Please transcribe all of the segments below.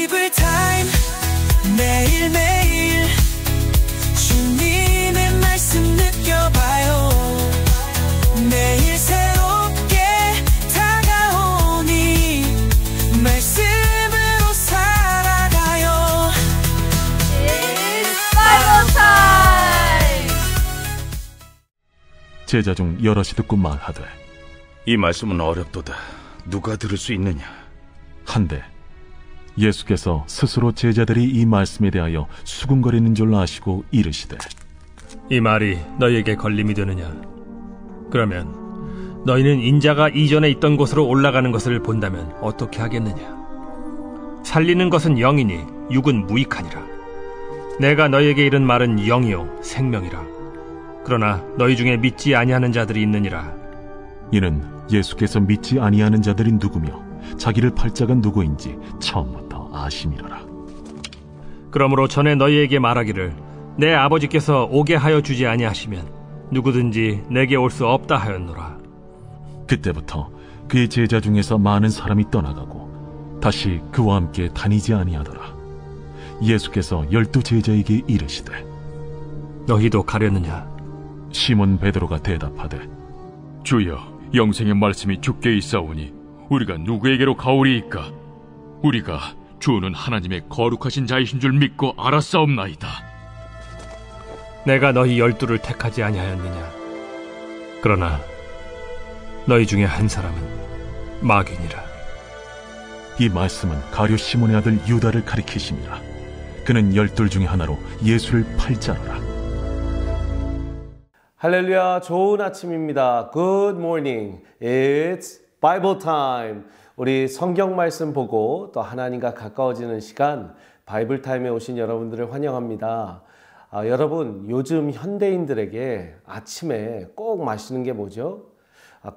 바이블 타임 매일매일 주님의 말씀 느껴봐요. 매일 새롭게 다가오니 말씀으로 살아가요. 바이블 타임. 제자 중 여럿이 듣고 말하되 이 말씀은 어렵도다. 누가 들을 수 있느냐? 한데 예수께서 스스로 제자들이 이 말씀에 대하여 수군거리는 줄 아시고 이르시되 이 말이 너희에게 걸림이 되느냐? 그러면 너희는 인자가 이전에 있던 곳으로 올라가는 것을 본다면 어떻게 하겠느냐? 살리는 것은 영이니 육은 무익하니라. 내가 너희에게 이른 말은 영이요 생명이라. 그러나 너희 중에 믿지 아니하는 자들이 있느니라. 이는 예수께서 믿지 아니하는 자들이 누구며 자기를 팔 자가 누구인지 처음부터 아심이로라. 그러므로 전에 너희에게 말하기를 내 아버지께서 오게 하여 주지 아니하시면 누구든지 내게 올 수 없다 하였노라. 그때부터 그의 제자 중에서 많은 사람이 떠나가고 다시 그와 함께 다니지 아니하더라. 예수께서 12 제자에게 이르시되 너희도 가려느냐? 시몬 베드로가 대답하되 주여, 영생의 말씀이 주께 있사오니 우리가 누구에게로 가오리이까? 우리가 주는 하나님의 거룩하신 자이신 줄 믿고 알았사옵나이다. 내가 너희 12를 택하지 아니하였느냐? 그러나 너희 중에 한 사람은 마귀니라. 이 말씀은 가룟 시몬의 아들 유다를 가리키심이라. 그는 12 중에 하나로 예수를 팔 자로라. 할렐루야, 좋은 아침입니다. Good morning. It's Bible time. 우리 성경 말씀 보고 또 하나님과 가까워지는 시간, 바이블 타임에 오신 여러분들을 환영합니다. 여러분, 요즘 현대인들에게 아침에 꼭 마시는 게 뭐죠?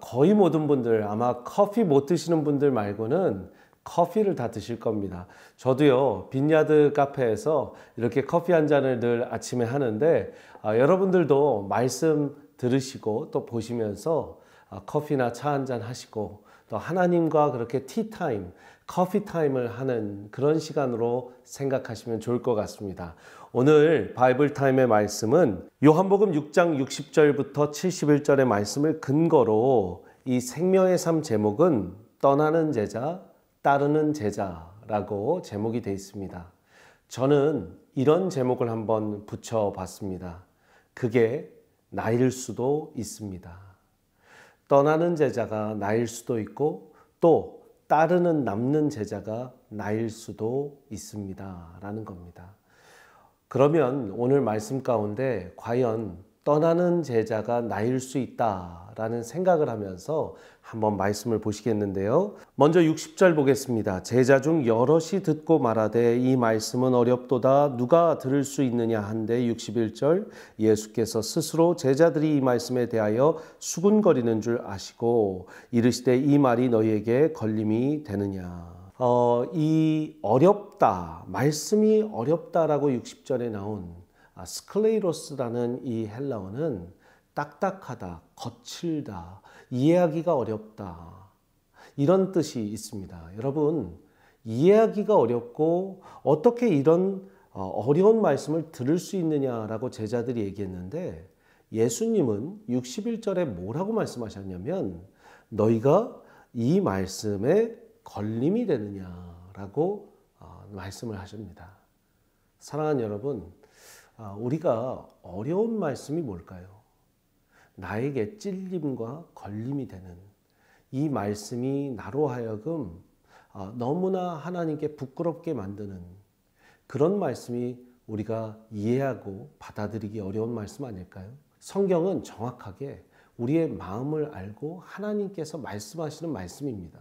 거의 모든 분들, 아마 커피 못 드시는 분들 말고는 커피를 다 드실 겁니다. 저도요, 빈야드 카페에서 이렇게 커피 한 잔을 늘 아침에 하는데 여러분들도 말씀 들으시고 또 보시면서 커피나 차 한 잔 하시고 또 하나님과 그렇게 티타임, 커피 타임을 하는 그런 시간으로 생각하시면 좋을 것 같습니다. 오늘 바이블 타임의 말씀은 요한복음 6장 60절부터 71절의 말씀을 근거로 이 생명의 삶 제목은 떠나는 제자, 따르는 제자라고 제목이 되어 있습니다. 저는 이런 제목을 한번 붙여봤습니다. 그게 나일 수도 있습니다. 떠나는 제자가 나일 수도 있고 또 따르는 남는 제자가 나일 수도 있습니다 라는 겁니다. 그러면 오늘 말씀 가운데 과연 떠나는 제자가 나일 수 있다라는 생각을 하면서 한번 말씀을 보시겠는데요. 먼저 60절 보겠습니다. 제자 중 여럿이 듣고 말하되 이 말씀은 어렵도다 누가 들을 수 있느냐 한데 61절 예수께서 스스로 제자들이 이 말씀에 대하여 수군거리는 줄 아시고 이르시되 이 말이 너희에게 걸림이 되느냐. 이 어렵다, 말씀이 어렵다라고 60절에 나온 스클레이로스라는 이 헬라어는 딱딱하다, 거칠다, 이해하기가 어렵다 이런 뜻이 있습니다. 여러분, 이해하기가 어렵고 어떻게 이런 어려운 말씀을 들을 수 있느냐라고 제자들이 얘기했는데 예수님은 61절에 뭐라고 말씀하셨냐면 너희가 이 말씀에 걸림이 되느냐라고 말씀을 하십니다. 사랑하는 여러분, 우리가 어려운 말씀이 뭘까요? 나에게 찔림과 걸림이 되는 이 말씀이 나로 하여금 너무나 하나님께 부끄럽게 만드는 그런 말씀이 우리가 이해하고 받아들이기 어려운 말씀 아닐까요? 성경은 정확하게 우리의 마음을 알고 하나님께서 말씀하시는 말씀입니다.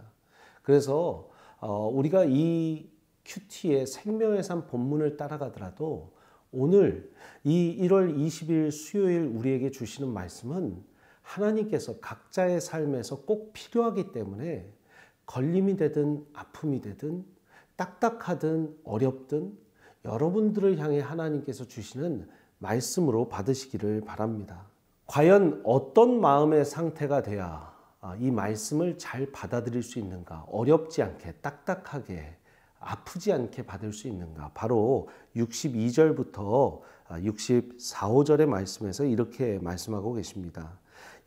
그래서 우리가 이 큐티의 생명의 삶 본문을 따라가더라도 오늘 이 1월 20일 수요일 우리에게 주시는 말씀은 하나님께서 각자의 삶에서 꼭 필요하기 때문에 걸림이 되든 아픔이 되든 딱딱하든 어렵든 여러분들을 향해 하나님께서 주시는 말씀으로 받으시기를 바랍니다. 과연 어떤 마음의 상태가 돼야 이 말씀을 잘 받아들일 수 있는가? 어렵지 않게 딱딱하게 아프지 않게 받을 수 있는가? 바로 62절부터 64, 5절의 말씀에서 이렇게 말씀하고 계십니다.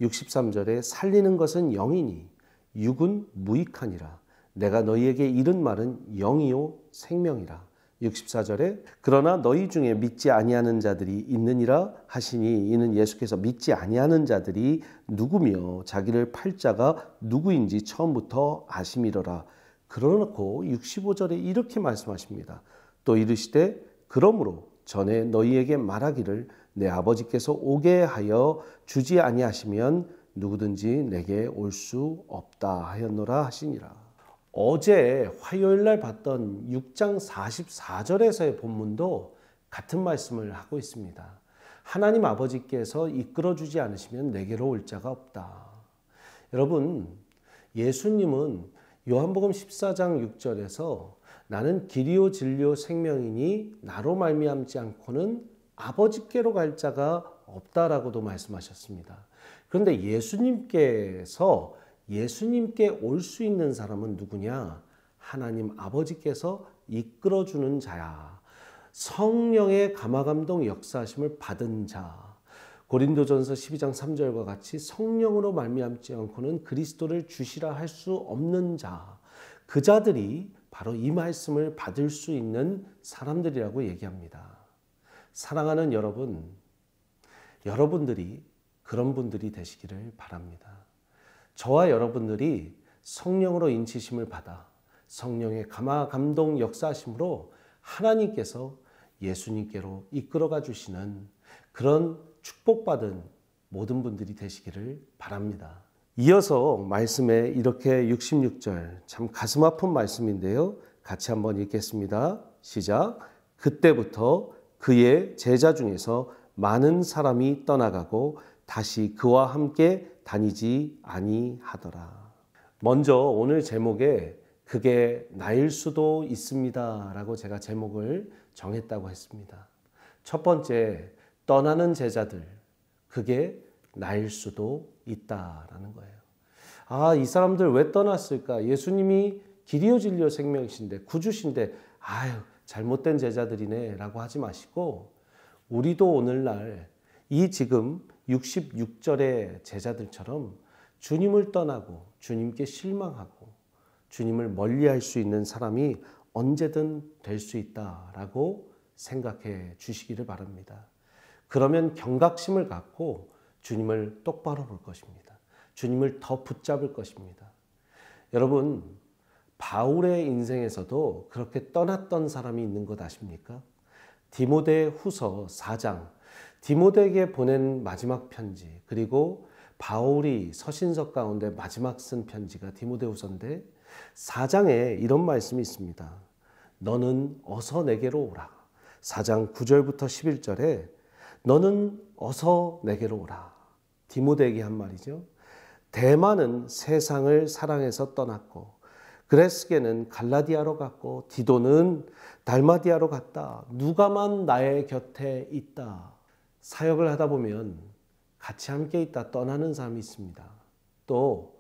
63절에 살리는 것은 영이니 육은 무익하니라. 내가 너희에게 이른 말은 영이요 생명이라. 64절에 그러나 너희 중에 믿지 아니하는 자들이 있느니라 하시니 이는 예수께서 믿지 아니하는 자들이 누구며 자기를 팔 자가 누구인지 처음부터 아심이로라. 그러놓고 65절에 이렇게 말씀하십니다. 또 이르시되 그러므로 전에 너희에게 말하기를 내 아버지께서 오게 하여 주지 아니하시면 누구든지 내게 올 수 없다 하였노라 하시니라. 어제 화요일 날 봤던 6장 44절에서의 본문도 같은 말씀을 하고 있습니다. 하나님 아버지께서 이끌어주지 않으시면 내게로 올 자가 없다. 여러분, 예수님은 요한복음 14장 6절에서 나는 길이요 진리요 생명이니 나로 말미암지 않고는 아버지께로 갈 자가 없다라고도 말씀하셨습니다. 그런데 예수님께 올 수 있는 사람은 누구냐? 하나님 아버지께서 이끌어주는 자야. 성령의 감화감동 역사하심을 받은 자. 고린도전서 12장 3절과 같이 성령으로 말미암지 않고는 그리스도를 주시라 할 수 없는 자. 그 자들이 바로 이 말씀을 받을 수 있는 사람들이라고 얘기합니다. 사랑하는 여러분, 여러분들이 그런 분들이 되시기를 바랍니다. 저와 여러분들이 성령으로 인치심을 받아 성령의 감화감동 역사하심으로 하나님께서 예수님께로 이끌어가 주시는 그런 축복받은 모든 분들이 되시기를 바랍니다. 이어서 말씀에 이렇게 66절 참 가슴 아픈 말씀인데요. 같이 한번 읽겠습니다. 시작. 그때부터 그의 제자 중에서 많은 사람이 떠나가고 다시 그와 함께 다니지 아니하더라. 먼저 오늘 제목에 그게 나일 수도 있습니다 라고 제가 제목을 정했다고 했습니다. 첫 번째, 떠나는 제자들, 그게 나일 수도 있다라는 거예요. 이 사람들 왜 떠났을까? 예수님이 길이요 진리요 생명이신데 구주신데 잘못된 제자들이네 라고 하지 마시고 우리도 오늘날 이 지금 66절의 제자들처럼 주님을 떠나고 주님께 실망하고 주님을 멀리할 수 있는 사람이 언제든 될 수 있다라고 생각해 주시기를 바랍니다. 그러면 경각심을 갖고 주님을 똑바로 볼 것입니다. 주님을 더 붙잡을 것입니다. 여러분, 바울의 인생에서도 그렇게 떠났던 사람이 있는 것 아십니까? 디모데 후서 4장, 디모데에게 보낸 마지막 편지, 그리고 바울이 서신서 가운데 마지막 쓴 편지가 디모데후서인데 4장에 이런 말씀이 있습니다. 너는 어서 내게로 오라. 4장 9절부터 11절에 너는 어서 내게로 오라. 디모데에게 한 말이죠. 데마는 세상을 사랑해서 떠났고 그레스게는 갈라디아로 갔고 디도는 달마디아로 갔다. 누가만 나의 곁에 있다. 사역을 하다 보면 같이 함께 있다 떠나는 사람이 있습니다. 또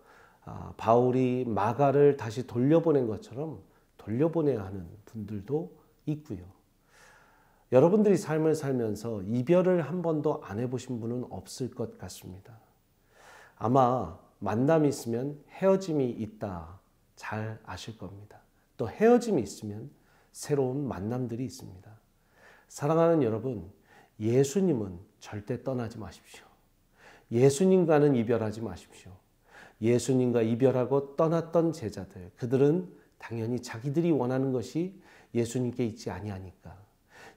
바울이 마가를 다시 돌려보낸 것처럼 돌려보내야 하는 분들도 있고요. 여러분들이 삶을 살면서 이별을 한 번도 안 해보신 분은 없을 것 같습니다. 아마 만남이 있으면 헤어짐이 있다 잘 아실 겁니다. 또 헤어짐이 있으면 새로운 만남들이 있습니다. 사랑하는 여러분, 예수님은 절대 떠나지 마십시오. 예수님과는 이별하지 마십시오. 예수님과 이별하고 떠났던 제자들, 그들은 당연히 자기들이 원하는 것이 예수님께 있지 아니하니까.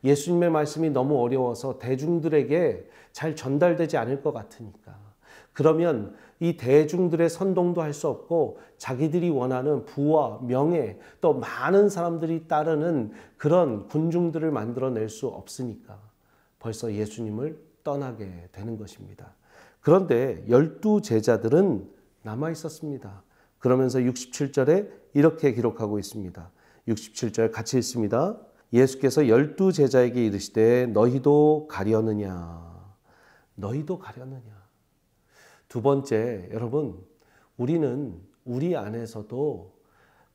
예수님의 말씀이 너무 어려워서 대중들에게 잘 전달되지 않을 것 같으니까. 그러면 이 대중들의 선동도 할 수 없고 자기들이 원하는 부와 명예, 또 많은 사람들이 따르는 그런 군중들을 만들어낼 수 없으니까 벌써 예수님을 떠나게 되는 것입니다. 그런데 12 제자들은 남아 있었습니다. 그러면서 67절에 이렇게 기록하고 있습니다. 67절 같이 읽습니다. 예수께서 12 제자에게 이르시되 너희도 가려느냐. 너희도 가려느냐. 두 번째, 여러분, 우리는 우리 안에서도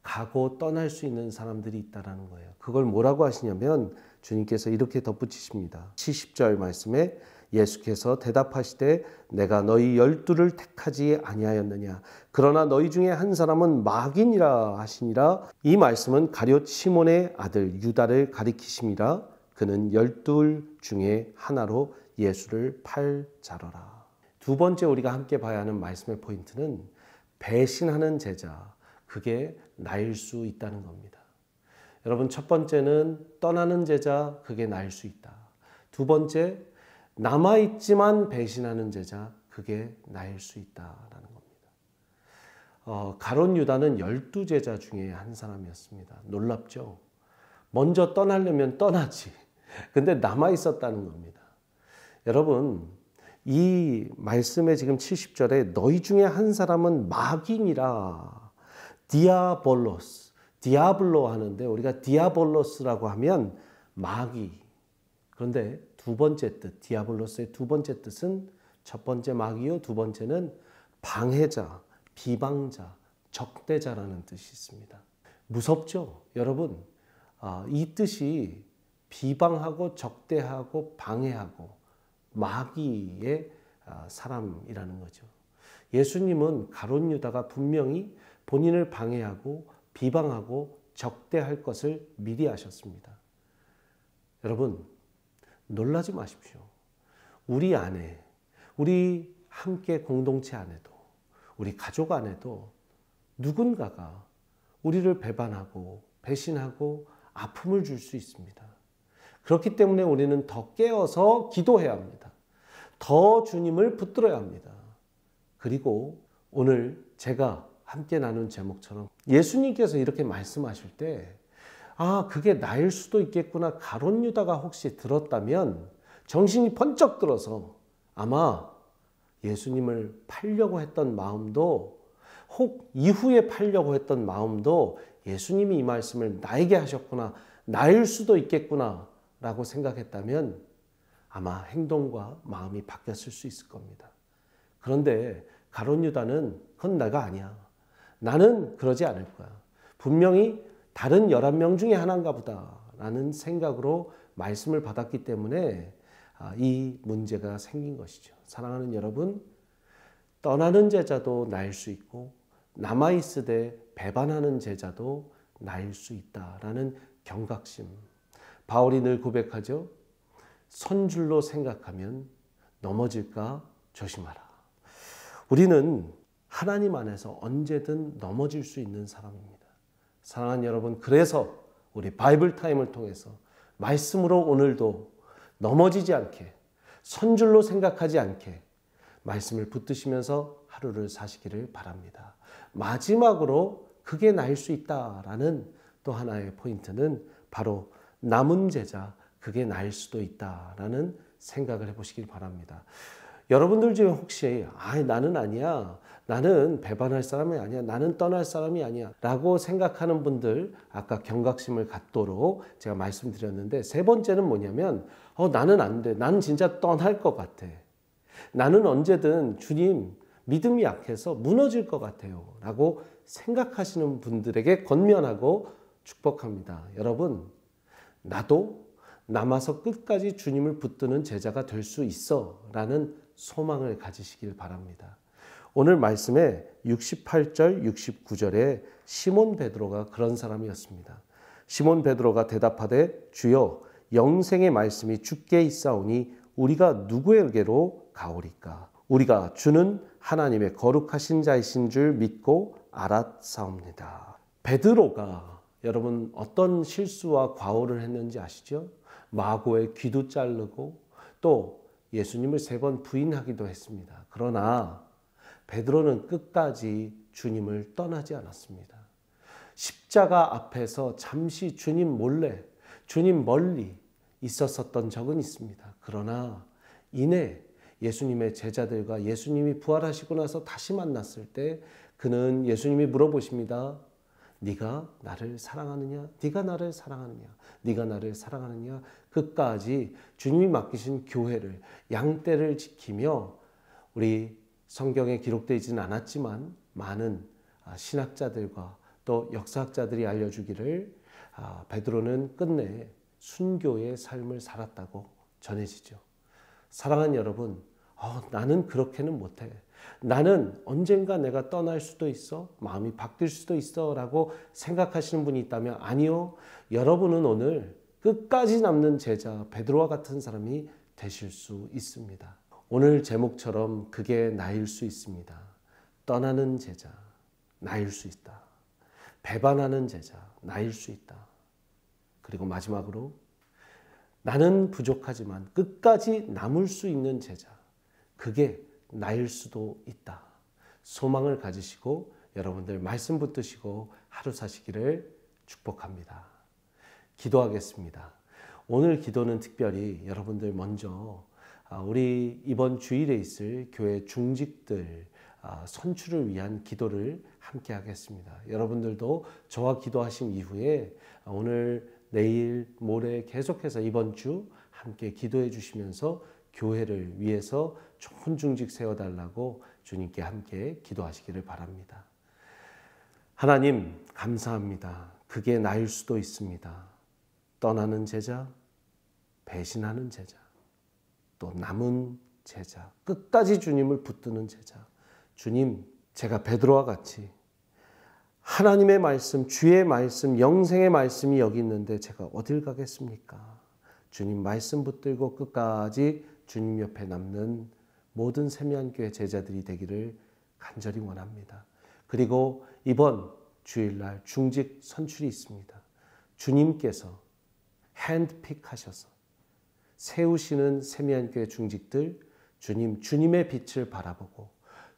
가고 떠날 수 있는 사람들이 있다는 거예요. 그걸 뭐라고 하시냐면 주님께서 이렇게 덧붙이십니다. 70절 말씀에 예수께서 대답하시되 내가 너희 12를 택하지 아니하였느냐. 그러나 너희 중에 한 사람은 마귀니라 하시니라. 이 말씀은 가룟 시몬의 아들 유다를 가리키심이라. 그는 12 중에 하나로 예수를 팔자러라. 두 번째 우리가 함께 봐야 하는 말씀의 포인트는 배신하는 제자, 그게 나일 수 있다는 겁니다. 여러분, 첫 번째는 떠나는 제자, 그게 나일 수 있다. 두 번째, 남아있지만 배신하는 제자, 그게 나일 수 있다라는 겁니다. 가룟 유다는 12제자 중에 한 사람이었습니다. 놀랍죠? 먼저 떠나려면 떠나지. 근데 남아있었다는 겁니다. 여러분, 이 말씀에 지금 70절에 너희 중에 한 사람은 마귀니라. 디아볼로스, 디아블로 하는데 우리가 디아볼로스라고 하면 마귀. 그런데 두 번째 뜻, 디아블로스의 두 번째 뜻은 첫 번째 마귀요, 두 번째는 방해자, 비방자, 적대자라는 뜻이 있습니다. 무섭죠? 여러분, 이 뜻이 비방하고 적대하고 방해하고 마귀의 사람이라는 거죠. 예수님은 가룟 유다가 분명히 본인을 방해하고 비방하고 적대할 것을 미리 아셨습니다. 여러분, 놀라지 마십시오. 우리 안에, 우리 함께 공동체 안에도, 우리 가족 안에도 누군가가 우리를 배반하고 배신하고 아픔을 줄 수 있습니다. 그렇기 때문에 우리는 더 깨어서 기도해야 합니다. 더 주님을 붙들어야 합니다. 그리고 오늘 제가 함께 나눈 제목처럼 예수님께서 이렇게 말씀하실 때 그게 나일 수도 있겠구나. 가룟 유다가 혹시 들었다면 정신이 번쩍 들어서 아마 예수님을 팔려고 했던 마음도, 혹 이후에 팔려고 했던 마음도 예수님이 이 말씀을 나에게 하셨구나, 나일 수도 있겠구나 라고 생각했다면 아마 행동과 마음이 바뀌었을 수 있을 겁니다. 그런데 가룟 유다는 그건 내가 아니야. 나는 그러지 않을 거야. 분명히 다른 11명 중에 하나인가 보다 라는 생각으로 말씀을 받았기 때문에 이 문제가 생긴 것이죠. 사랑하는 여러분, 떠나는 제자도 나일 수 있고 남아있으되 배반하는 제자도 나일 수 있다라는 경각심. 바울이 늘 고백하죠. 선줄로 생각하면 넘어질까 조심하라. 우리는 하나님 안에서 언제든 넘어질 수 있는 사람입니다. 사랑하는 여러분, 그래서 우리 바이블 타임을 통해서 말씀으로 오늘도 넘어지지 않게, 선줄로 생각하지 않게 말씀을 붙드시면서 하루를 사시기를 바랍니다. 마지막으로 그게 나일 수 있다라는 또 하나의 포인트는 바로 남은 제자, 그게 나일 수도 있다라는 생각을 해보시길 바랍니다. 여러분들 중에 혹시 나는 아니야, 나는 배반할 사람이 아니야, 나는 떠날 사람이 아니야 라고 생각하는 분들, 아까 경각심을 갖도록 제가 말씀드렸는데, 세 번째는 뭐냐면 나는 안 돼, 나는 진짜 떠날 것 같아, 나는 언제든 주님 믿음이 약해서 무너질 것 같아요 라고 생각하시는 분들에게 권면하고 축복합니다. 여러분, 나도 남아서 끝까지 주님을 붙드는 제자가 될 수 있어 라는 소망을 가지시길 바랍니다. 오늘 말씀에 68절, 69절에 시몬 베드로가 그런 사람이었습니다. 시몬 베드로가 대답하되 주여 영생의 말씀이 주께 있사오니 우리가 누구에게로 가오리까? 우리가 주는 하나님의 거룩하신 자이신 줄 믿고 알았사옵니다. 베드로가 여러분 어떤 실수와 과오를 했는지 아시죠? 마고의 귀도 자르고 또 예수님을 3번 부인하기도 했습니다. 그러나 베드로는 끝까지 주님을 떠나지 않았습니다. 십자가 앞에서 잠시 주님 몰래, 주님 멀리 있었었던 적은 있습니다. 그러나 이내 예수님의 제자들과 예수님이 부활하시고 나서 다시 만났을 때 그는 예수님이 물어보십니다. 네가 나를 사랑하느냐? 네가 나를 사랑하느냐? 네가 나를 사랑하느냐? 끝까지 주님이 맡기신 교회를, 양떼를 지키며 우리 성경에 기록되어 있지는 않았지만 많은 신학자들과 또 역사학자들이 알려주기를 베드로는 끝내 순교의 삶을 살았다고 전해지죠. 사랑하는 여러분, 나는 그렇게는 못해. 나는 언젠가 내가 떠날 수도 있어. 마음이 바뀔 수도 있어. 라고 생각하시는 분이 있다면 아니요. 여러분은 오늘 끝까지 남는 제자 베드로와 같은 사람이 되실 수 있습니다. 오늘 제목처럼 그게 나일 수 있습니다. 떠나는 제자, 나일 수 있다. 배반하는 제자, 나일 수 있다. 그리고 마지막으로 나는 부족하지만 끝까지 남을 수 있는 제자, 그게 나일 수도 있다. 소망을 가지시고 여러분들 말씀 붙드시고 하루 사시기를 축복합니다. 기도하겠습니다. 오늘 기도는 특별히 여러분들 먼저 우리 이번 주일에 있을 교회 중직들 선출을 위한 기도를 함께 하겠습니다. 여러분들도 저와 기도하신 이후에 오늘, 내일, 모레 계속해서 이번 주 함께 기도해 주시면서 교회를 위해서 좋은 중직 세워달라고 주님께 함께 기도하시기를 바랍니다. 하나님, 감사합니다. 그게 나일 수도 있습니다. 떠나는 제자, 배신하는 제자, 또 남은 제자, 끝까지 주님을 붙드는 제자. 주님, 제가 베드로와 같이 하나님의 말씀, 주의 말씀, 영생의 말씀이 여기 있는데 제가 어딜 가겠습니까? 주님 말씀 붙들고 끝까지 주님 옆에 남는 모든 세미한교회 제자들이 되기를 간절히 원합니다. 그리고 이번 주일날 중직 선출이 있습니다. 주님께서 핸드픽하셔서 세우시는 세미한교회 중직들, 주님의 빛을 바라보고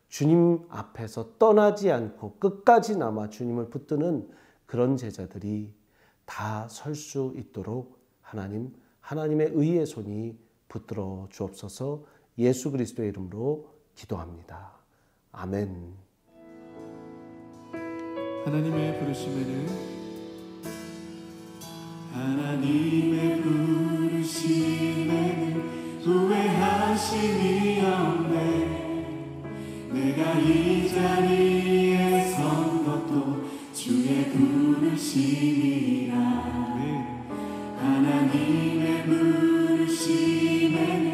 주님 앞에서 떠나지 않고 끝까지 남아 주님을 붙드는 그런 제자들이 다 설 수 있도록 하나님의 의의 손이 붙들어 주옵소서. 예수 그리스도의 이름으로 기도합니다. 아멘. 하나님의 부르심에는 후회하심이 없네. 내가 이 자리에 선 것도 주의 부르심이라. 하나님의 부르심에는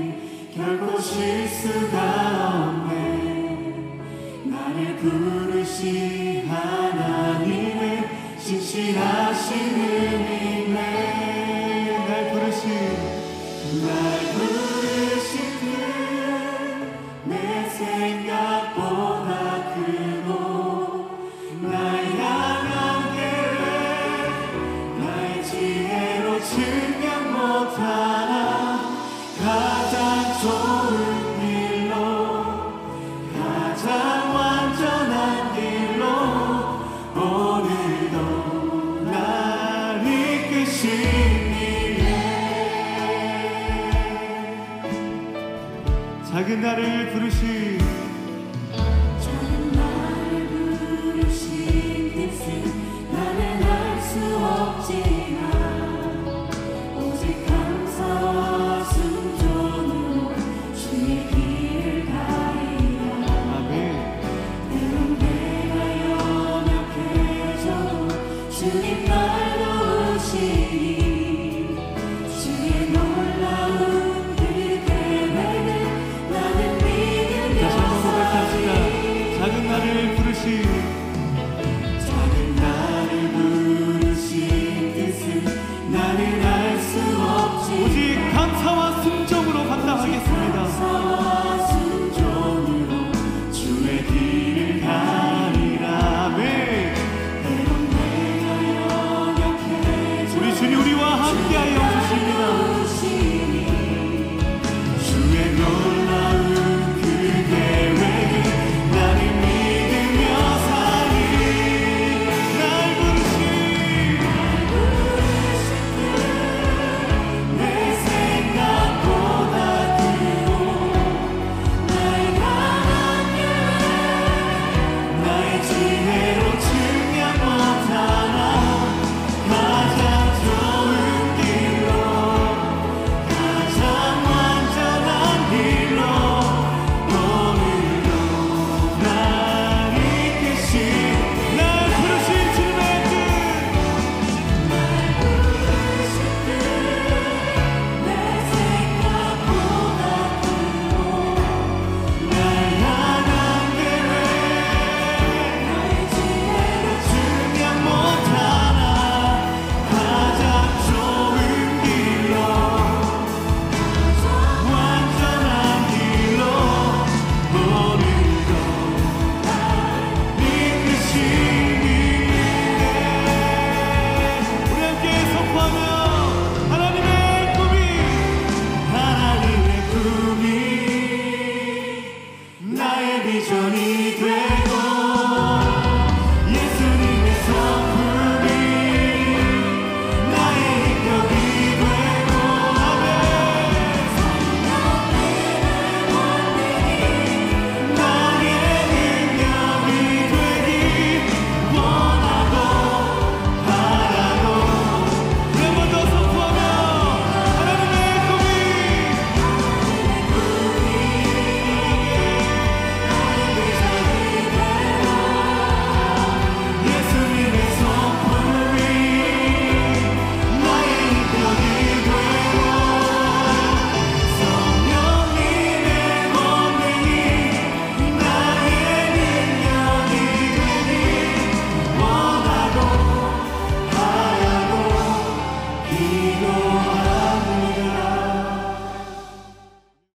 결코 실수가 없네. 나를 부르신 하나님의 신실하신 은혜네. 날 부르신 내 생각보다 크고 날 향한 계획 나의 지혜로 증명 못하나 가장 좋은 길로 가장 완전한 길로 오늘도 날 이끄시니에. 작은 나를 부르신 뜻은 나는 알 수 없지만 오직 감사와 순종으로 주의 길을 가리라. 때론 내가 연약해져도 주님 날 도우시니 주의 놀라운 그 계획을 나는 믿으며 살리. 작은 나를 부르신 뜻은 나는